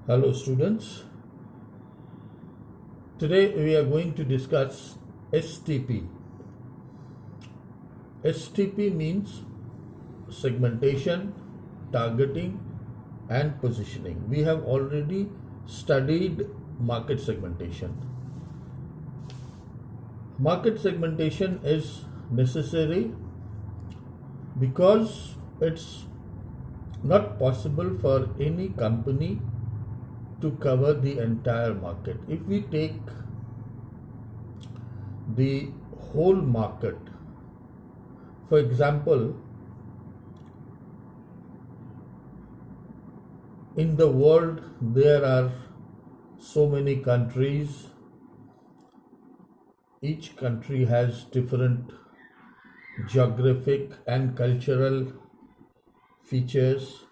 Hello students, today we are going to discuss STP. STP means segmentation, targeting and positioning. We have already studied market segmentation. Market segmentation is necessary because it's not possible for any company to cover the entire market. If we take the whole market, for example, in the world there are so many countries. Each country has different geographic and cultural features.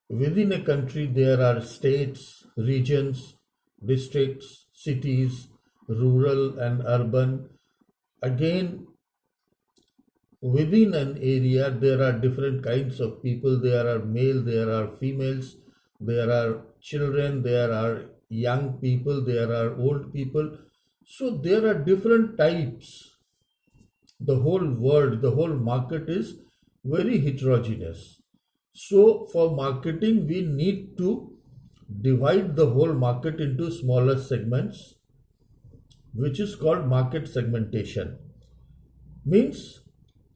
Within a country, there are states, regions, districts, cities, rural and urban. Again, within an area, there are different kinds of people. There are male, there are females, there are children, there are young people, there are old people. So there are different types. The whole world, the whole market is very heterogeneous. So for marketing, we need to divide the whole market into smaller segments, which is called market segmentation. Means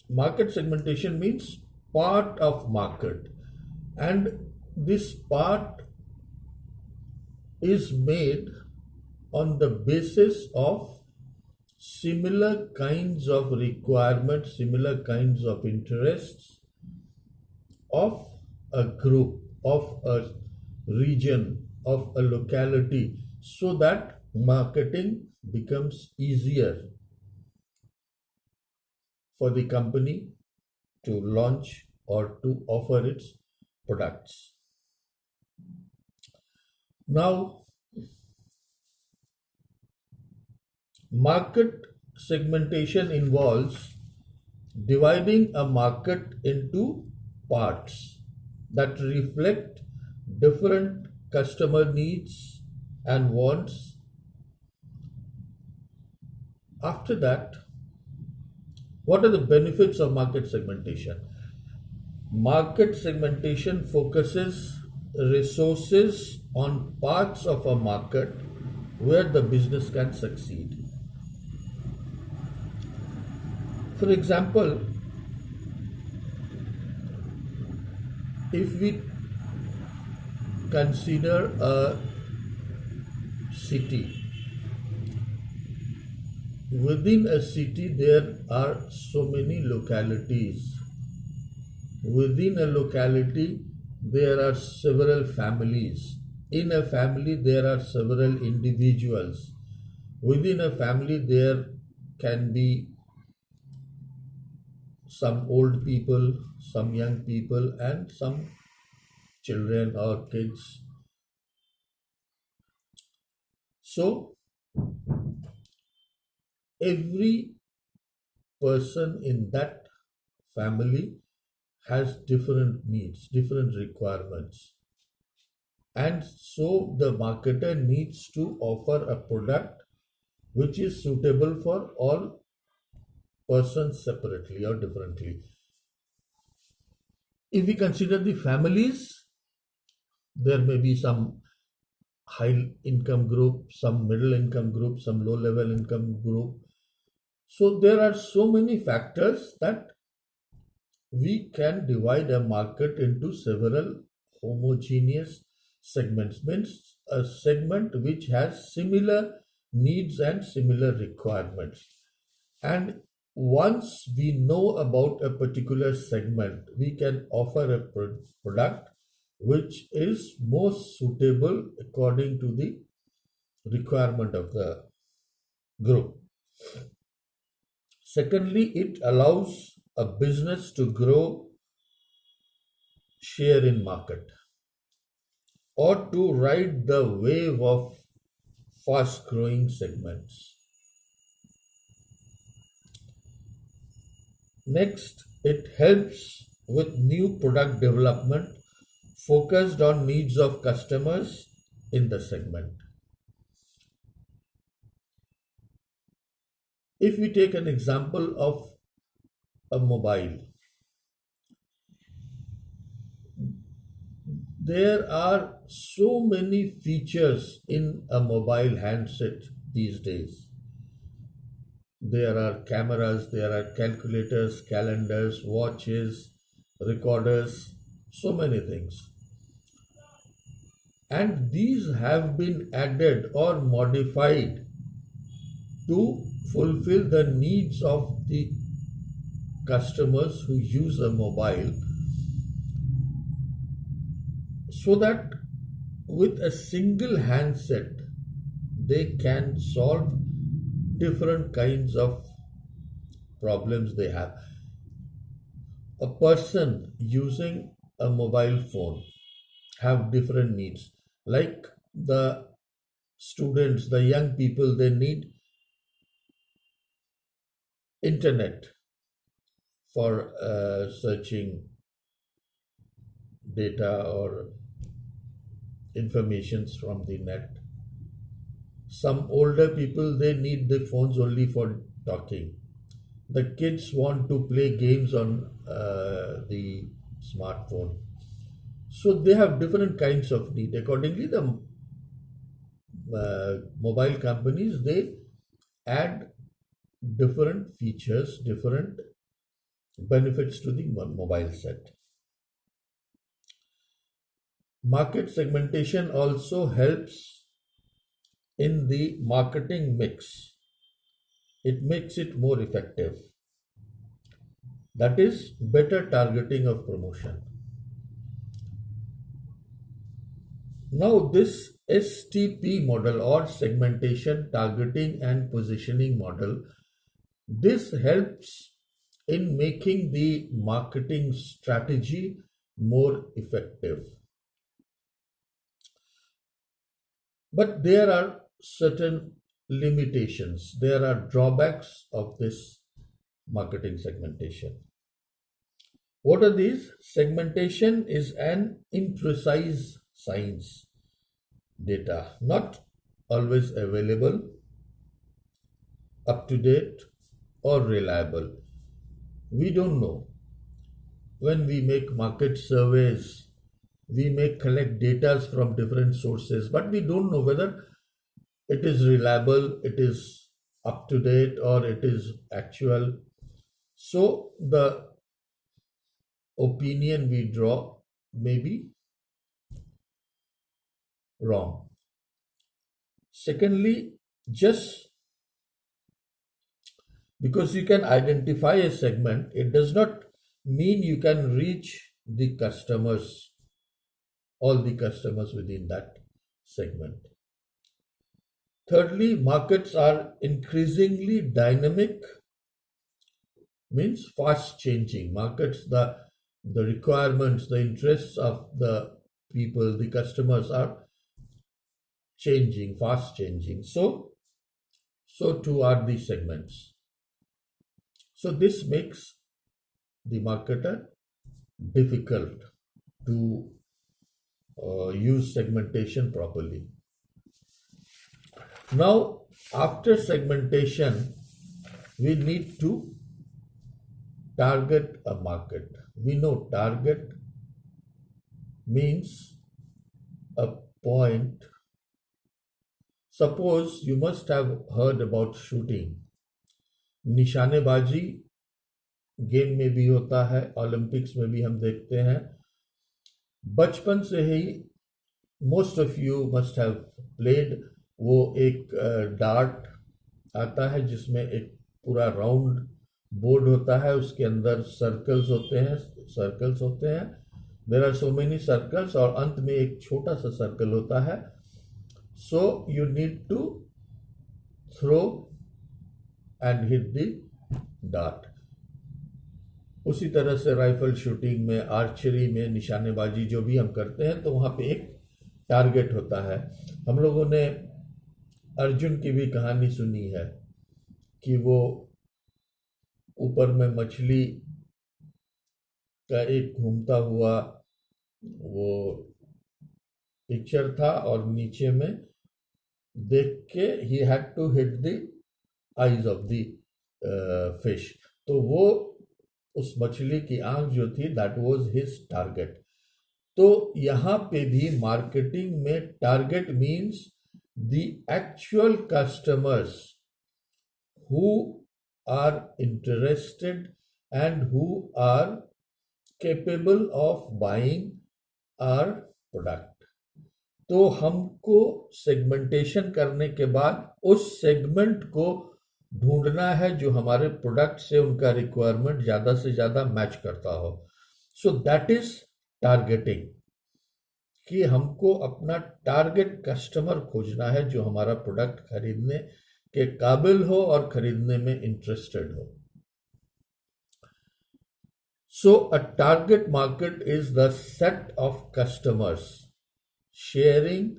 market segmentation means part of market, and this part is made on the basis of similar kinds of requirements, similar kinds of interests of a group, of a region, of a locality, so that marketing becomes easier for the company to launch or to offer its products. Now, market segmentation involves dividing a market into parts that reflect different customer needs and wants. After that, what are the benefits of market segmentation? Market segmentation focuses resources on parts of a market where the business can succeed. For example, if we consider a city, within a city there are so many localities. Within a locality there are several families. In a family there are several individuals. Within a family there can be some old people, some young people, and some children or kids. So, every person in that family has different needs, different requirements. And so, the marketer needs to offer a product which is suitable for all persons separately or differently. If we consider the families, there may be some high income group, some middle income group, some low level income group. So there are so many factors that we can divide a market into several homogeneous segments. Means a segment which has similar needs and similar requirements. And once we know about a particular segment, we can offer a product which is most suitable according to the requirement of the group. Secondly, it allows a business to grow share in market or to ride the wave of fast growing segments. Next, it helps with new product development focused on needs of customers in the segment. If we take an example of a mobile, there are so many features in a mobile handset these days. There are cameras, there are calculators, calendars, watches, recorders, so many things. And these have been added or modified to fulfill the needs of the customers who use a mobile, so that with a single handset they can solve different kinds of problems they have. A person using a mobile phone have different needs. Like the students, the young people, they need internet for searching data or informations from the net. Some older people, they need the phones only for talking. The kids want to play games on the smartphone. So they have different kinds of need. Accordingly, the mobile companies, they add different features, different benefits to the mobile set. Market segmentation also helps in the marketing mix. It makes it more effective. That is better targeting of promotion. Now, this STP model or segmentation, targeting and positioning model, this helps in making the marketing strategy more effective. But there are certain limitations, there are drawbacks of this marketing segmentation. What are these? Segmentation is an imprecise science. Data not always available, up to date, or reliable. We don't know. When we make market surveys, we may collect data from different sources, but we don't know whether it is reliable, it is up to date, or it is actual. So the opinion we draw may be wrong. Secondly, just because you can identify a segment, it does not mean you can reach the customers, all the customers within that segment. Thirdly, markets are increasingly dynamic, means fast changing. Markets, the requirements, the interests of the people, the customers are changing, fast changing. So too are the segments. So this makes the marketer difficult to use segmentation properly. Now, after segmentation, we need to target a market. We know target means a point. Suppose you must have heard about shooting. निशानेबाजी game में भी होता है, Olympics में भी हम देखते हैं. बचपन से ही most of you must have played. वो एक डार्ट आता है जिसमें एक पूरा राउंड बोर्ड होता है, उसके अंदर सर्कल्स होते हैं. There are so many circles और अंत में एक छोटा सा सर्कल होता है. So you need to throw and hit the dart. उसी तरह से राइफल शूटिंग में, आर्चरी में, निशानेबाजी जो भी हम करते हैं, तो वहाँ पे एक टारगेट होता है. हम लोगों ने अर्जुन की भी कहानी सुनी है कि वो ऊपर में मछली का एक घूमता हुआ वो पिक्चर था और नीचे में देख के ही had to hit the eyes of the fish, तो वो उस मछली की आंख जो थी दैट वाज हिज टारगेट। तो यहाँ पे भी मार्केटिंग में target means the actual customers who are interested and who are capable of buying our product। तो हमको सेगमेंटेशन करने के बाद उस सेगमेंट को ढूंढना है जो हमारे प्रोडक्ट से उनका रिक्वायरमेंट ज़्यादा से ज़्यादा मैच करता हो। सो दैट इज टारगेटिंग, कि हमको अपना टारगेट कस्टमर खोजना है जो हमारा प्रोडक्ट खरीदने के काबिल हो और खरीदने में इंटरेस्टेड हो। So a target market is the set of customers sharing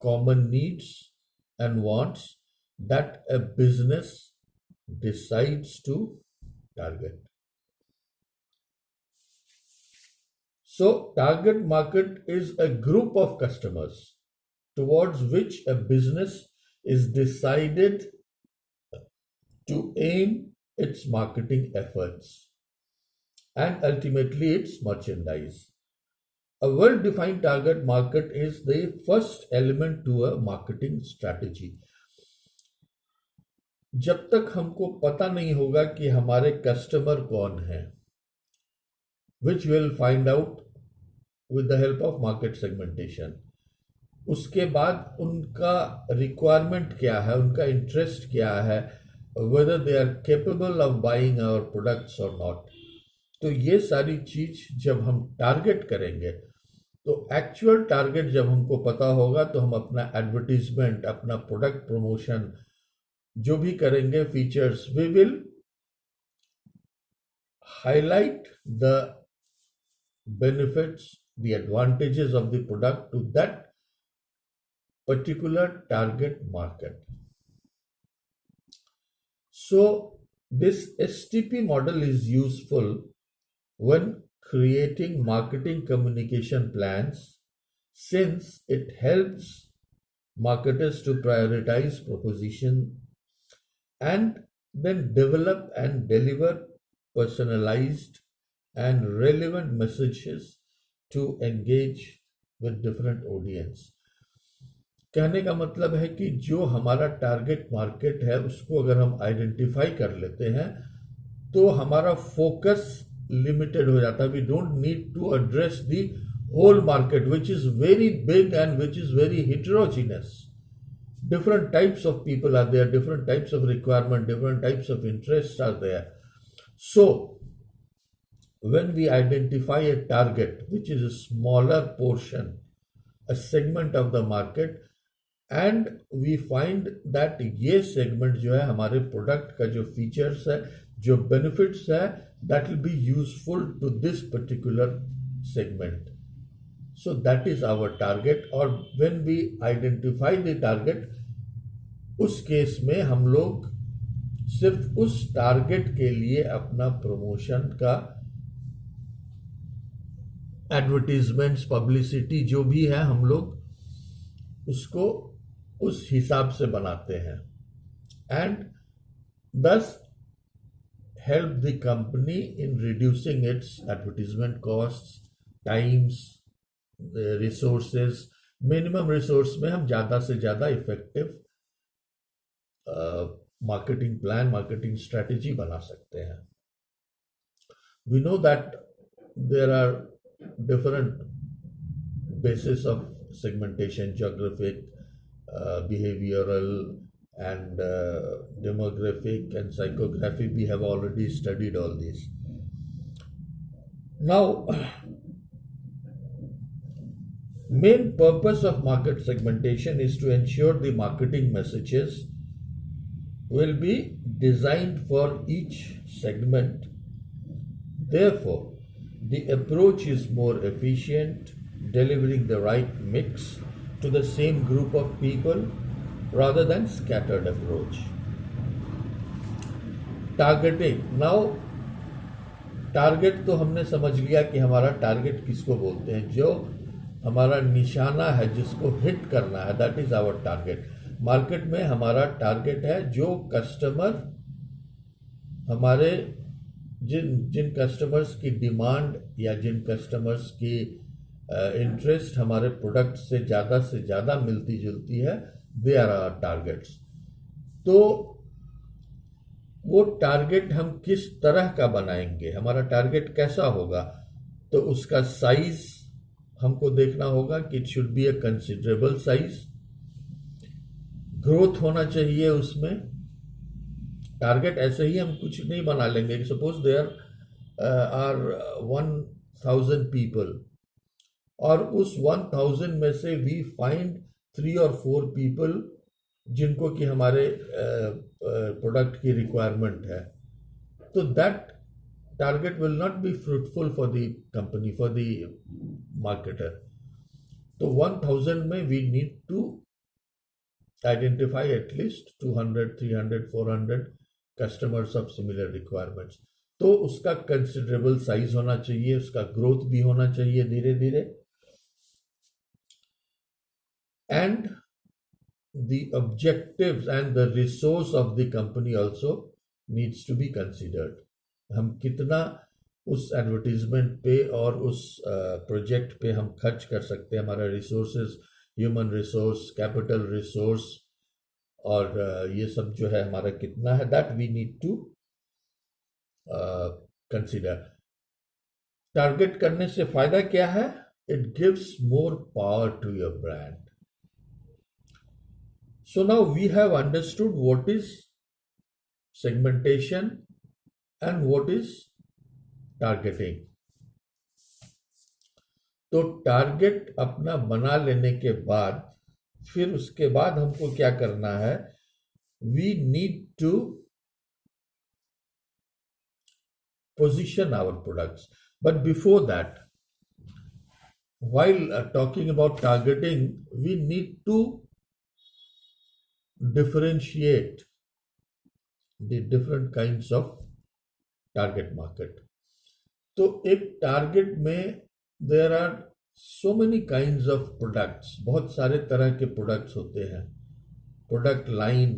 common needs and wants that a business decides to target। So target market is a group of customers towards which a business is decided to aim its marketing efforts and ultimately its merchandise। A well-defined target market is the first element to a marketing strategy। जब तक हमको पता नहीं होगा कि हमारे customer कौन है, which we'll find out with the help of market segmentation, उसके बाद उनका रिक्वायरमेंट क्या है, उनका इंटरेस्ट क्या है, whether they are capable of buying our products or not। तो ये सारी चीज जब हम टारगेट करेंगे, तो एक्चुअल टारगेट जब हमको पता होगा तो हम अपना एडवर्टीजमेंट, अपना प्रोडक्ट प्रमोशन जो भी करेंगे, features, we will highlight the benefits, the advantages of the product to that particular target market। So this STP model is useful when creating marketing communication plans, since it helps marketers to prioritize proposition and then develop and deliver personalized and relevant messages to engage with different audience। कहने का मतलब है कि जो हमारा target market है उसको अगर हम आइडेंटिफाई कर लेते हैं तो हमारा फोकस लिमिटेड हो जाता है। We don't need to address the whole market which is very big and which is very heterogeneous। Different types of people are there, different types of requirement, different types of interests are there। So when we identify a target which is a smaller portion, a segment of the market, and we find that ये segment जो है हमारे product का जो features है, जो benefits है, that will be useful to this particular segment। So that is our target। और when we identify the target, उस केस में हम लोग सिर्फ उस टारगेट के लिए अपना प्रमोशन का एडवर्टीजमेंट्स, पब्लिसिटी जो भी है, हम लोग उसको उस हिसाब से बनाते हैं and thus help the company in reducing its advertisement costs, times, resources. Minimum resource में हम ज़्यादा से ज़्यादा effective marketing plan, marketing strategy बना सकते हैं। We know that there are different basis of segmentation, geographic, behavioral and demographic and psychographic. We have already studied all these। Now main purpose of market segmentation is to ensure the marketing messages will be designed for each segment। Therefore the approach is more efficient, delivering the right mix to the same group of people rather than scattered approach। Targeting. Now target तो हमने समझ लिया कि हमारा target किसको बोलते हैं, जो हमारा निशाना है जिसको हिट करना है, that is our target. Market में हमारा टारगेट है जो कस्टमर हमारे जिन जिन कस्टमर्स की डिमांड या जिन कस्टमर्स की इंटरेस्ट हमारे प्रोडक्ट से ज़्यादा मिलती जुलती है, दे आर आवर टारगेट्स। तो वो टारगेट हम किस तरह का बनाएंगे, हमारा टारगेट कैसा होगा, तो उसका साइज हमको देखना होगा कि it should be a considerable size. Growth होना चाहिए उसमें। टारगेट ऐसे ही हम कुछ नहीं बना लेंगे। सपोज देयर आर 1000 पीपल और उस 1000 में से वी फाइंड 3 और 4 पीपल जिनको कि हमारे प्रोडक्ट की रिक्वायरमेंट है, तो that target will not be fruitful for the company, for the marketer. तो 1000 में we need to identify at least 200, 300, 400 customers of similar requirements. तो उसका कंसिडरेबल साइज होना चाहिए, उसका ग्रोथ भी होना चाहिए धीरे धीरे, and the objectives and the resource of the company also needs to be considered। हम कितना उस एडवर्टीजमेंट पे और उस प्रोजेक्ट पे हम खर्च कर सकते हैं, हमारा resources, human resource, capital resource, और ये सब जो है हमारा कितना है, that we need to consider. Target करने से फायदा क्या है? It gives more power to your brand. So now we have understood what is segmentation and what is targeting। तो टारगेट अपना बना लेने के बाद फिर उसके बाद हमको क्या करना है? We need to position our products, but before that, while talking about targeting, we need to differentiate the different kinds of target market। तो एक टारगेट में there are so many kinds of products, बहुत सारे तरह के products होते हैं। Product line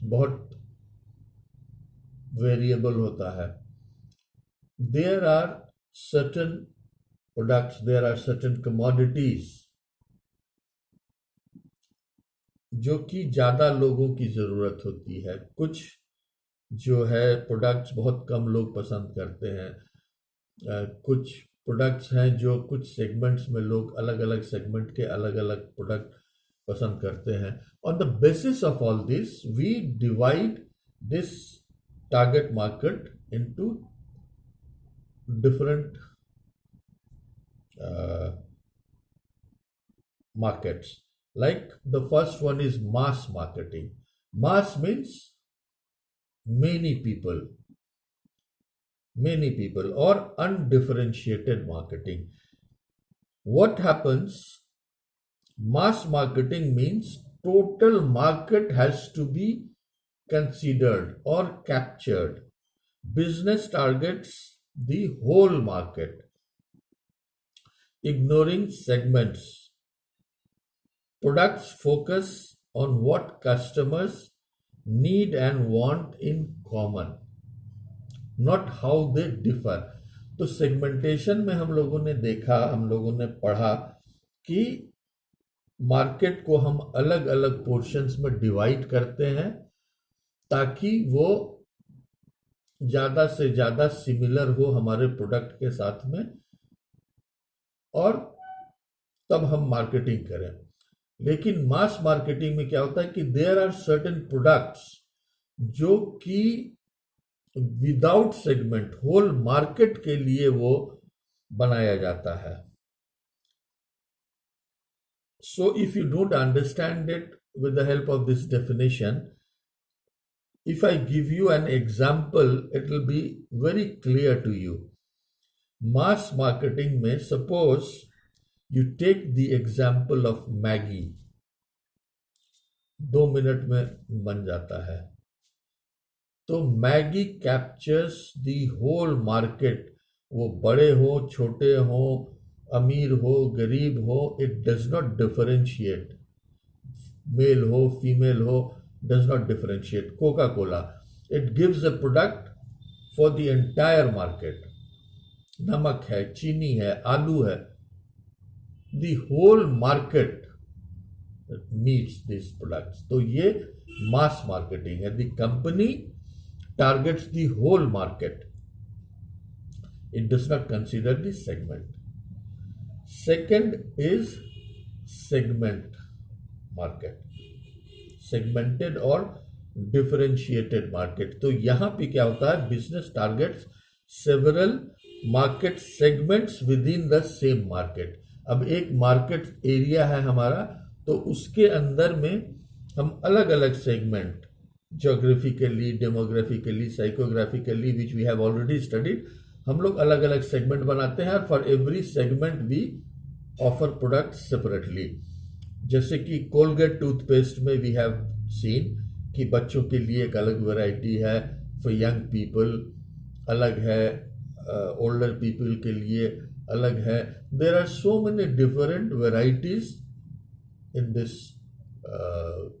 बहुत वेरिएबल होता है। There are certain products, there are certain commodities जो कि ज़्यादा लोगों की ज़रूरत होती है। कुछ जो है प्रोडक्ट्स बहुत कम लोग पसंद करते हैं। कुछ प्रोडक्ट्स हैं जो कुछ सेगमेंट्स में लोग अलग अलग सेगमेंट के अलग अलग प्रोडक्ट पसंद करते हैं। On the basis of all this we divide this target market into different markets। Like the first one is mass marketing। Mass means many people or undifferentiated marketing। What happens? Mass marketing means total market has to be considered or captured। Business targets the whole market, ignoring segments। Products focus on what customers need and want in common, not how they differ। तो segmentation में हम लोगों ने देखा, हम लोगों ने पढ़ा कि मार्केट को हम अलग अलग पोर्शंस में डिवाइड करते हैं ताकि वो ज़्यादा से ज़्यादा सिमिलर हो हमारे प्रोडक्ट के साथ में, और तब हम मार्केटिंग करें। लेकिन मास मार्केटिंग में क्या होता है कि देयर आर सर्टेन प्रोडक्ट्स जो कि विदाउट सेगमेंट होल मार्केट के लिए वो बनाया जाता है। So if you don't understand it with the help of this definition, if I give you an example it will be very clear to you. Mass marketing में suppose You take the example of Maggi, 2 minute में बन जाता है। तो Maggi captures the whole market, वो बड़े हो छोटे हो, अमीर हो गरीब हो, it does not differentiate, male हो फीमेल हो, does not differentiate. Coca Cola, it gives a product for the entire market. नमक है, चीनी है, आलू है, the whole market needs this products. तो ये मास मार्केटिंग है. The company targets the whole market, it does not consider the segment. Second is segment market, segmented or differentiated market. तो यहां पे क्या होता है, business targets several market segments within the same market. अब एक market area है हमारा, तो उसके अंदर में हम अलग अलग segment, geographically, demographically, psychographically, which we have already studied, हम लोग अलग अलग सेगमेंट बनाते हैं. For every segment we offer product separately. जैसे कि कोलगेट टूथपेस्ट में वी हैव सीन कि बच्चों के लिए एक अलग वैरायटी है, फॉर यंग पीपल अलग है, ओल्डर पीपल के लिए अलग है. There are so many different varieties in this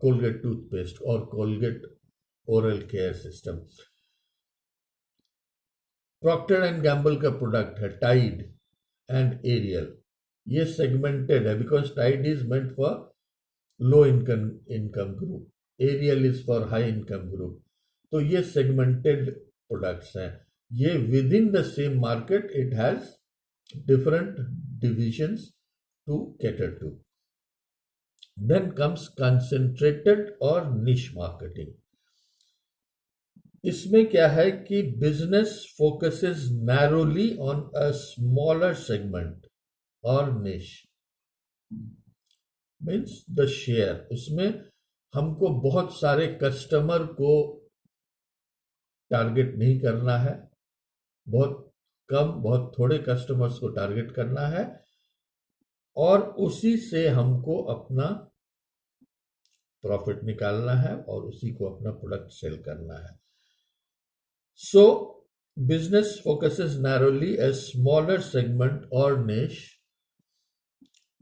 Colgate toothpaste और Colgate oral care system. Procter and Gamble का प्रोडक्ट है टाइड एंड एरियल. ये सेगमेंटेड है because Tide is meant for low income group, Ariel is for high income group. तो ये segmented products हैं. ये within the same market it has different divisions to cater to. Then comes concentrated और niche marketing. इसमें क्या है कि business focuses narrowly on a smaller segment और निश, मीन्स द शेयर. उसमें हमको बहुत सारे कस्टमर को टारगेट नहीं करना है, बहुत कम, बहुत थोड़े कस्टमर्स को टारगेट करना है, और उसी से हमको अपना प्रॉफिट निकालना है और उसी को अपना प्रोडक्ट सेल करना है. So, business focuses narrowly a smaller segment or niche,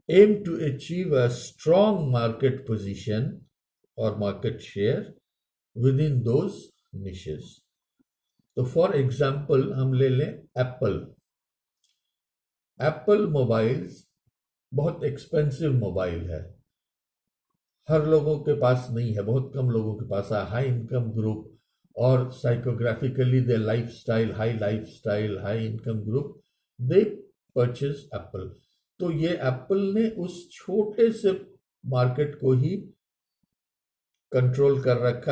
aim to achieve a strong market position or market share within those niches. तो फॉर एग्जाम्पल हम ले लें एप्पल. एप्पल मोबाइल्स बहुत एक्सपेंसिव मोबाइल है, हर लोगों के पास नहीं है, बहुत कम लोगों के पास है. हाई इनकम ग्रुप और psychographically they lifestyle, high income group, they purchase Apple. तो ये एप्पल ने उस छोटे से मार्केट को ही कंट्रोल कर रखा